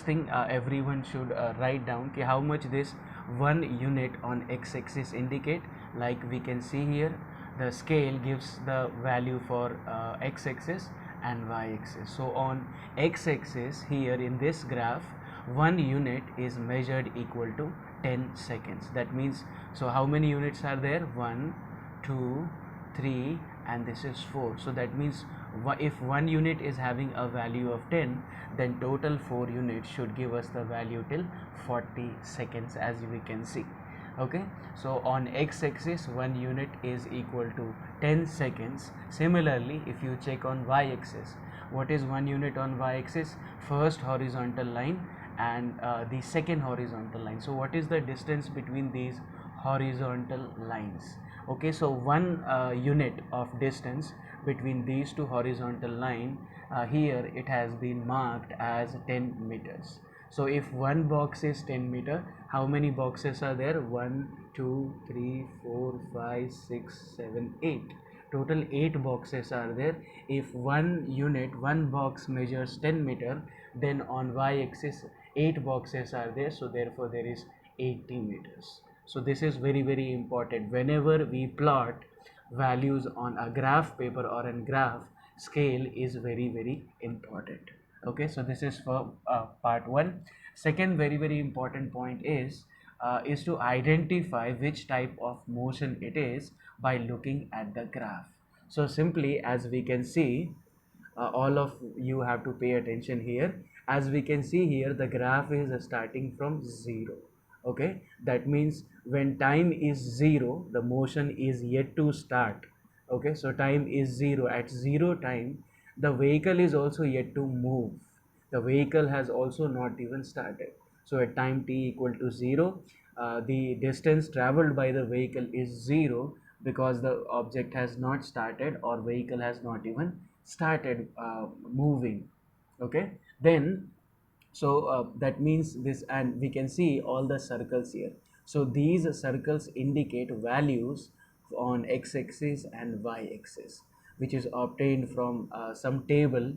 first thing everyone should write down how much this 1 unit on x-axis indicate. Like we can see here, the scale gives the value for x-axis and y-axis. So on x-axis here in this graph, 1 unit is measured equal to 10 seconds. That means, so how many units are there? 1, 2, 3, and this is 4. So that means if 1 unit is having a value of 10, then total 4 units should give us the value till 40 seconds, as we can see. Okay, so on x-axis 1 unit is equal to 10 seconds. Similarly, if you check on y-axis, what is 1 unit on y-axis? First horizontal line and the second horizontal line. So what is the distance between these horizontal lines? Okay, so 1 unit of distance between these two horizontal line, here it has been marked as 10 meters. So if one box is 10 meter, how many boxes are there? 1, 2, 3, 4, 5, 6, 7, 8. Total 8 boxes are there. If 1 unit, one box measures 10 meter, then on y-axis 8 boxes are there. So therefore there is 80 meters. So this is very important. Whenever we plot values on a graph paper or a graph, scale is very important. Okay, so this is for part 1. Second very important point is to identify which type of motion it is by looking at the graph. So simply, as we can see, all of you have to pay attention here. As we can see here, the graph is starting from 0. Okay, that means when time is 0, the motion is yet to start. Okay, so time is 0. At 0 time, the vehicle is also yet to move. The vehicle has also not even started. So at time t equal to 0, the distance traveled by the vehicle is 0, because the object has not started or vehicle has not even started moving. Okay, then so that means this, and we can see all the circles here. So these circles indicate values on x-axis and y-axis, which is obtained from some table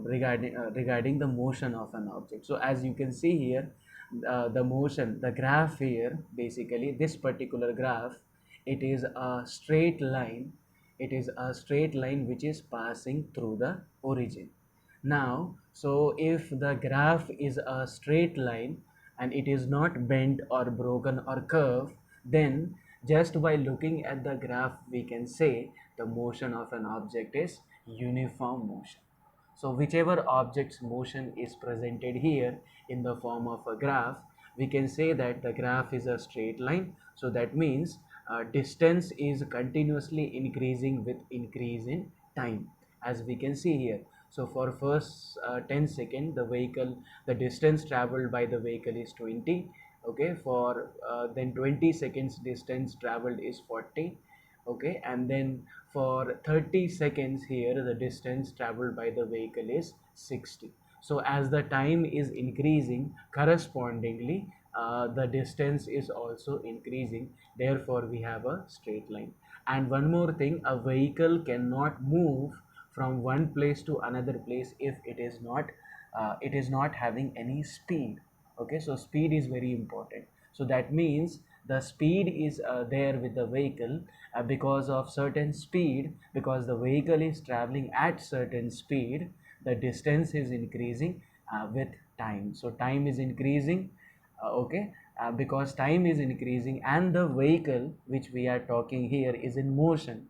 regarding the motion of an object. So as you can see here, the motion, the graph here, basically this particular graph, it is a straight line. It is a straight line which is passing through the origin. Now, so if the graph is a straight line and it is not bent or broken or curved, then just by looking at the graph, we can say the motion of an object is uniform motion. So whichever object's motion is presented here in the form of a graph, we can say that the graph is a straight line. So that means distance is continuously increasing with increase in time, as we can see here. So for first 10 seconds, the distance traveled by the vehicle is 20. Okay, for then 20 seconds distance traveled is 40. Okay, and then for 30 seconds here, the distance traveled by the vehicle is 60. So as the time is increasing, correspondingly the distance is also increasing. Therefore we have a straight line. And one more thing, a vehicle cannot move from one place to another place if it is not having any speed. Okay, so speed is very important. So that means the speed is there with the vehicle because of certain speed, because the vehicle is traveling at certain speed, the distance is increasing with time. So time is increasing, okay, because time is increasing and the vehicle which we are talking here is in motion.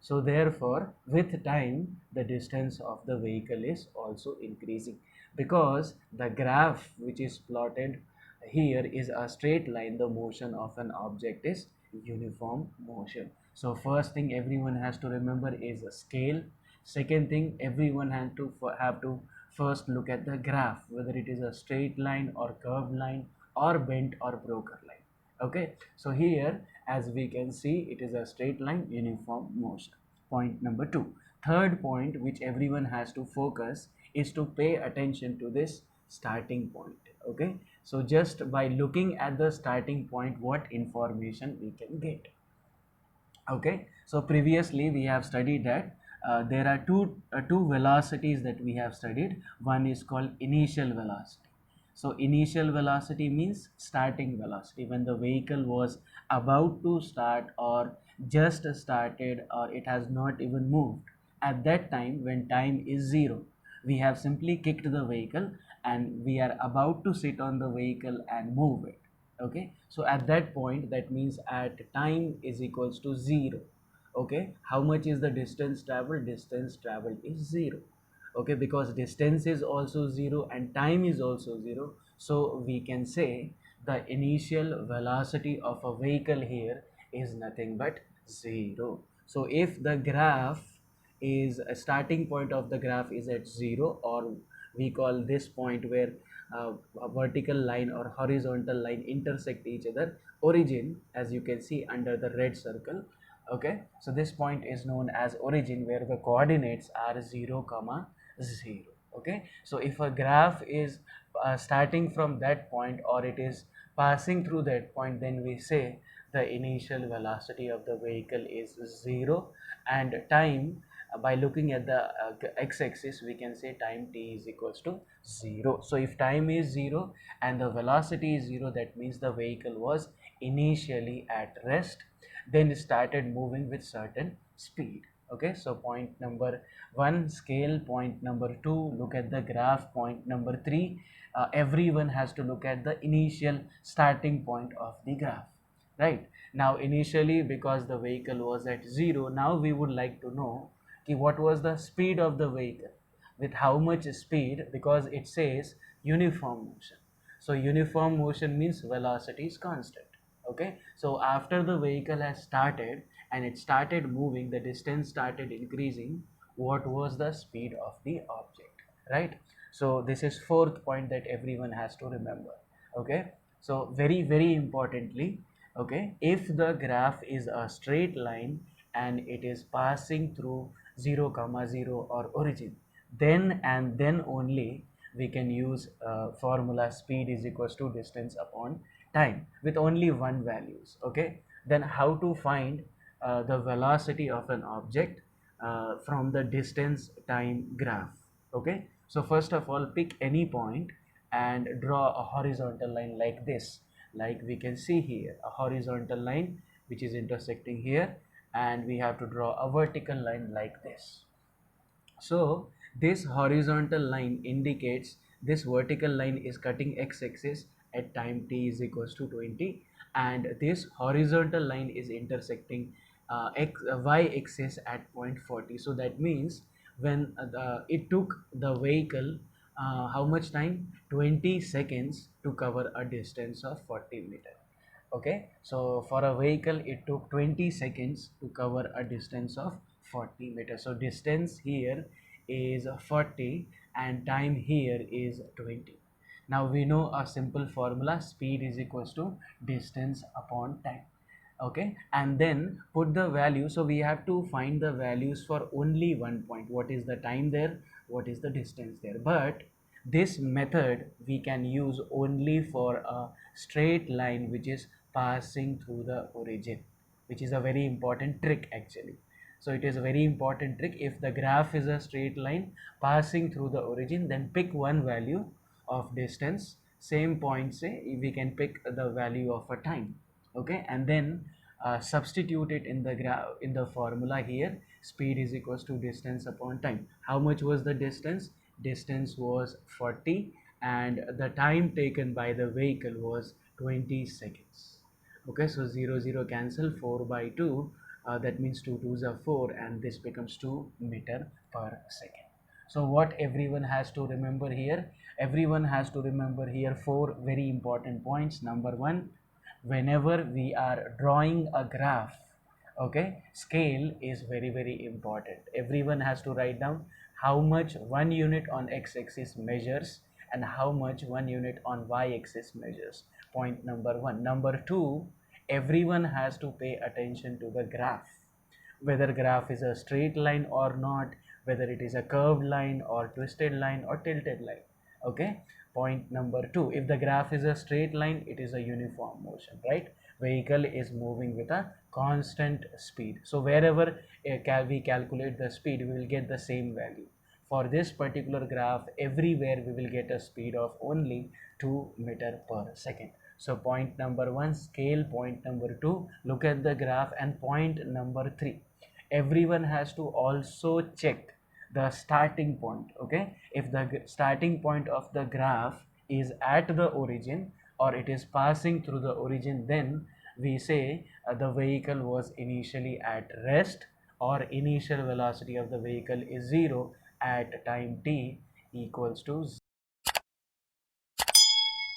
So therefore with time the distance of the vehicle is also increasing, because the graph which is plotted here is a straight line, the motion of an object is uniform motion. So first thing everyone has to remember is a scale. Second thing, everyone have to first look at the graph, whether it is a straight line or curved line or bent or broken line. Okay, so here as we can see, it is a straight line, uniform motion. Point number 2. Third point which everyone has to focus is to pay attention to this starting point. Okay, so just by looking at the starting point, what information we can get. Okay, so previously we have studied that there are two velocities that we have studied. One is called initial velocity. So initial velocity means starting velocity, when the vehicle was about to start or just started or it has not even moved. At that time, when time is 0, we have simply kicked the vehicle and we are about to sit on the vehicle and move it. Okay, so at that point, that means at time is equals to 0. Okay, how much is the distance traveled? Distance traveled is 0. Okay, because distance is also 0 and time is also 0, so we can say the initial velocity of a vehicle here is nothing but 0. So if the graph is a starting point of the graph is at 0, or we call this point where a vertical line or horizontal line intersect each other, origin, as you can see under the red circle. Okay, so this point is known as origin, where the coordinates are 0 comma 0. Okay, so if a graph is starting from that point or it is passing through that point, then we say the initial velocity of the vehicle is 0, and time, by looking at the x-axis, we can say time t is equals to 0. So if time is 0 and the velocity is 0, that means the vehicle was initially at rest, then started moving with certain speed. Okay, so point number 1, scale. Point number 2, look at the graph. Point number 3, everyone has to look at the initial starting point of the graph. Right, now initially, because the vehicle was at 0, now we would like to know what was the speed of the vehicle, with how much speed, because it says uniform motion. So uniform motion means velocity is constant. Okay, so after the vehicle has started and it started moving, the distance started increasing, what was the speed of the object, right? So this is fourth point that everyone has to remember. Okay, so very very importantly, okay, if the graph is a straight line and it is passing through 0 comma 0 or origin, then and then only we can use formula speed is equals to distance upon time with only one values. Okay, then how to find the velocity of an object from the distance time graph? Okay, so first of all, pick any point and draw a horizontal line like this, like we can see here, a horizontal line which is intersecting here, and we have to draw a vertical line like this. So this horizontal line indicates this vertical line is cutting x-axis at time t is equals to 20, and this horizontal line is intersecting y-axis at point 40. So that means when it took the vehicle how much time? 20 seconds to cover a distance of 40 meter. Okay, so for a vehicle it took 20 seconds to cover a distance of 40 meters. So distance here is 40 and time here is 20. Now we know a simple formula, speed is equals to distance upon time. Okay, and then put the value. So we have to find the values for only one point, what is the time there, what is the distance there. But this method we can use only for a straight line which is passing through the origin, which is a very important trick actually. So it is a very important trick. If the graph is a straight line passing through the origin, then pick one value of distance. Same point, say we can pick the value of a time. Okay, and then substitute it in the graph, in the formula here. Speed is equals to distance upon time. How much was the distance? Distance was 40 and the time taken by the vehicle was 20 seconds. Okay, so 0 0 cancel, 4 by 2, that means 2 2s are 4, and this becomes 2 meter per second. So what everyone has to remember here? Everyone has to remember here four very important points. Number one, whenever we are drawing a graph, okay, scale is very very important. Everyone has to write down how much one unit on x-axis measures and how much one unit on y-axis measures. Point number one. Number two, everyone has to pay attention to the graph, whether graph is a straight line or not, whether it is a curved line or twisted line or tilted line. Okay, point number two, if the graph is a straight line, it is a uniform motion, right? Vehicle is moving with a constant speed. So wherever we calculate the speed, we will get the same value. For this particular graph, everywhere we will get a speed of only 2 meter per second. So point number 1, scale. Point number 2, look at the graph. And point number 3, everyone has to also check the starting point. Okay, if the starting point of the graph is at the origin or it is passing through the origin, then we say the vehicle was initially at rest, or initial velocity of the vehicle is 0 at time t equals to 0.